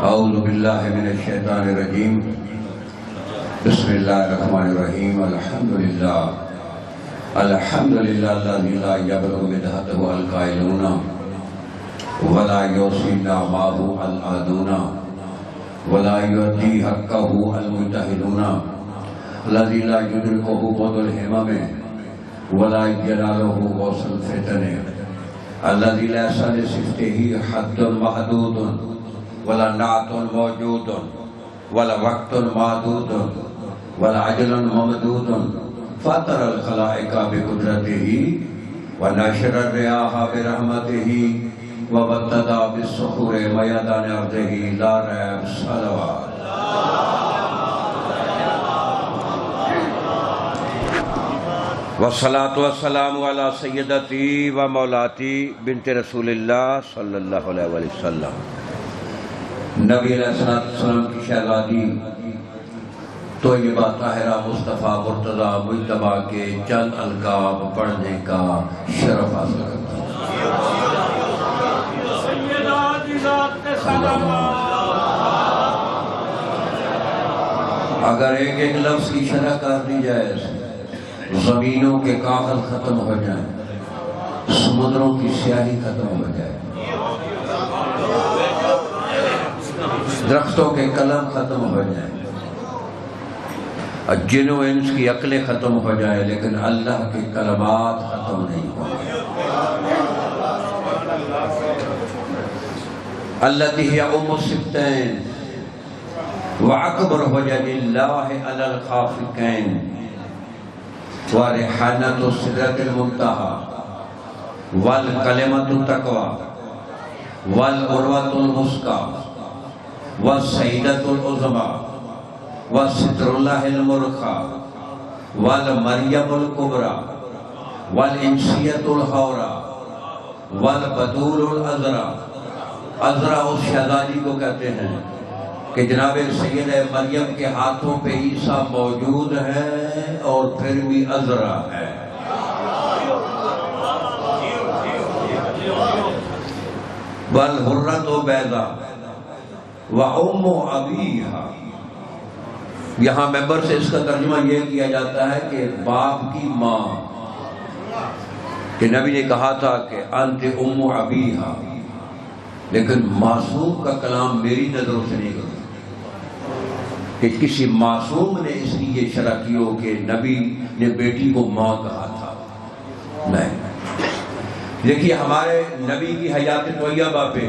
اعوذ باللہ من الشیطان الرجیم بسم اللہ الرحمن الرحیم الحمدللہ الذی لا یبلغ مدحتہ القائلون ولا یوصی نعماہ العادون ولا یؤدی حقہ المجتہدون الذی لا یدرکہ بعد الہمم ولا ینالہ غوث الفتن الذی لیس لصفتہ حد محدود ولا نعت موجود ولا وقت معدود ولا عجل ممدود فاطر الخلائق بقدرته ونشر الرياح برحمته وابتدى بالصخور ميدان ارضه لا ريب صلوات والصلاة والسلام على سیدتی و مولاتی بنت رسول اللہ صلی اللہ علیہ وسلم۔ نبی علیہ السلام کی شہزادی طیبہ طاہرہ مصطفیٰ مرتضیٰ مجتبیٰ کے چند القاب پڑھنے کا شرف حاصل کرتا اگر ایک ایک لفظ کی شرح کر دی جائے زمینوں کے کاغذ ختم ہو جائیں، سمندروں کی سیاہی ختم ہو جائے، درختوں کے قلم ختم ہو جائیں، جن و انس کی عقلیں ختم ہو جائیں، لیکن اللہ کے کلمات ختم نہیں ہوں گے۔ التی ہی ام السبتین وَأَكْبَرُ حُجَجِ اللَّهِ عَلَى الْخَافِقَيْنِ وَرِحَانَةُ السِّدْرَةِ الْمُنْتَهَى وَالْكَلِمَةُ التَّقْوَى وَالْعُرْوَةُ الْوُثْقَى وَالسَّيْدَةُ الْعُظْمَى وَسِتْرُ اللَّهِ الْمُرْخَى وَالْمَرْيَمُ الْكُبْرَى وَالْإِنْسِيَّةُ الْحَوْرَى وَالْبَدُولُ الْأَزْرَى۔ ازرا اس شہزادی کو کہتے ہیں کہ جناب سید مریم کے ہاتھوں پہ عیسیٰ موجود ہے اور پھر بھی ازرا ہے۔ وَالْحُرَّةُ بَيْضَاء وَأُمُّ أَبِيهَا۔ یہاں ممبر سے اس کا ترجمہ یہ کیا جاتا ہے کہ باپ کی ماں، کہ نبی نے کہا تھا کہ انت ام ابیہا، لیکن معصوم کا کلام میری نظروں سے نہیں کرتا کہ کسی معصوم نے اس کی یہ شرح کی ہو کہ نبی نے بیٹی کو ماں کہا تھا، نہیں۔ دیکھیے ہمارے نبی کی حیات طیبہ پہ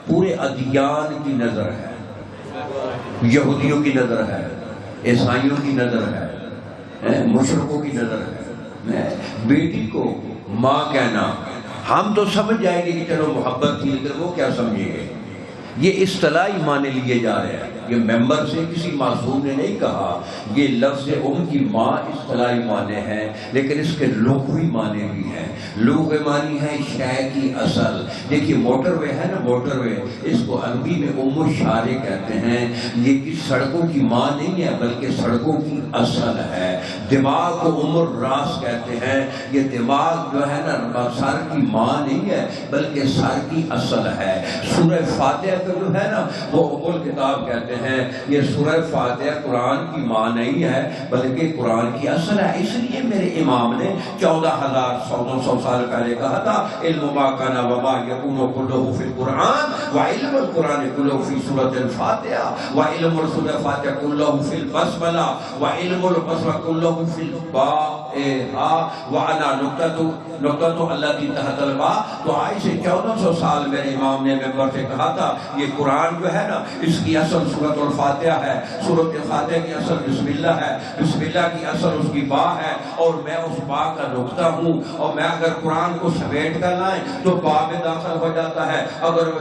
پورے ادیان کی نظر ہے، یہودیوں کی نظر ہے، عیسائیوں کی نظر ہے، مشرکوں کی نظر ہے۔ بیٹی کو ماں کہنا ہم تو سمجھ جائیں گے کہ چلو محبت تھی، لیکن وہ کیا سمجھیں گے؟ یہ اصطلاحی معنی لیے جا رہے ہیں، یہ ممبر سے کسی معصوم نے نہیں کہا، یہ لفظ ام کی ماں اصطلاحی معنی ہے، لیکن اس کے لغوی معنی بھی ہیں۔ لغوی معنی ہے شے کی اصل۔ دیکھیے موٹر وے ہے نا، موٹر وے، اس کو عربی میں ام الشارع کہتے ہیں۔ یہ کسی سڑکوں کی ماں نہیں ہے بلکہ سڑکوں کی اصل ہے۔ دماغ کو ام الراس کہتے ہیں، یہ دماغ جو ہے نا سر کی ماں نہیں ہے بلکہ سر کی اصل ہے۔ سورہ فاتحہ جو ہے نا وہ ام الکتاب کہتے ہیں، یہ سورہ فاتحہ قرآن کی ماں نہیں ہے بلکہ قرآن کی اصل ہے۔ اس لیے میرے امام نے 14,100 سال پہلے کہا تھا علم ما کان وما یکون کلہ فی القرآن وعلم القرآن کلہ فی سورۃ الفاتحہ وعلم سورۃ الفاتحہ کلہ فی البسملہ وعلم البسملہ کلہ فی الباء وانا نقطۃ التي تحت الباء۔ تو آج سے 1400 سال میرے امام نے ممبر سے کہا تھا یہ قرآن جو ہے نا اس کی اصل سورۃ الفاتحہ ہے، سورۃ الفاتحہ کی اصل بسم اللہ ہے، بسم اللہ کی اصل اس کی با ہے، اور میں اس با کا نقطہ ہوں، اور میں اگر قرآن کو سمیٹ کر لائیں تو با میں داخل ہو جاتا ہے، اگر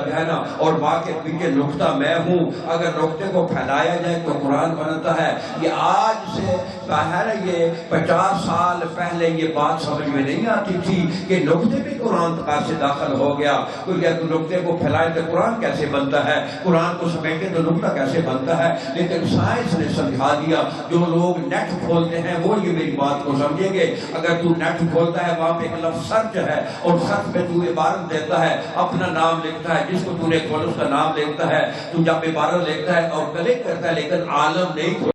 جو ہے نا اور با کے پیچھے نقطہ میں ہوں، اگر نقطے کو پھیلایا جائے تو قرآن بنتا ہے۔ یہ آج سے ہے نا یہ 50 سال پہلے یہ بات سمجھ میں نہیں آتی تھی کہ نقطے میں قرآن کہاں سے داخل ہو گیا. کوئی کہ نقطے کو پھیلائے تو قرآن کیسے بنتا ہے, قرآن کو سمیٹے تو نقطہ کیسے بنتا ہے. لیکن سائنس نے سمجھا دیا. جو لوگ نیٹ کھولتے ہیں وہ یہ میری بات کو سمجھیں گے. اگر تو نیٹ کھولتا ہے وہاں پہ ایک لفظ سرچ ہے, اور سرچ میں تو عبارت دیتا ہے, اپنا نام لکھتا ہے, جس کو تو نے کھولا اس کا نام لکھتا ہے, تو جب عبارت لکھتا ہے اور کلک کرتا ہے لیکن عالم نہیں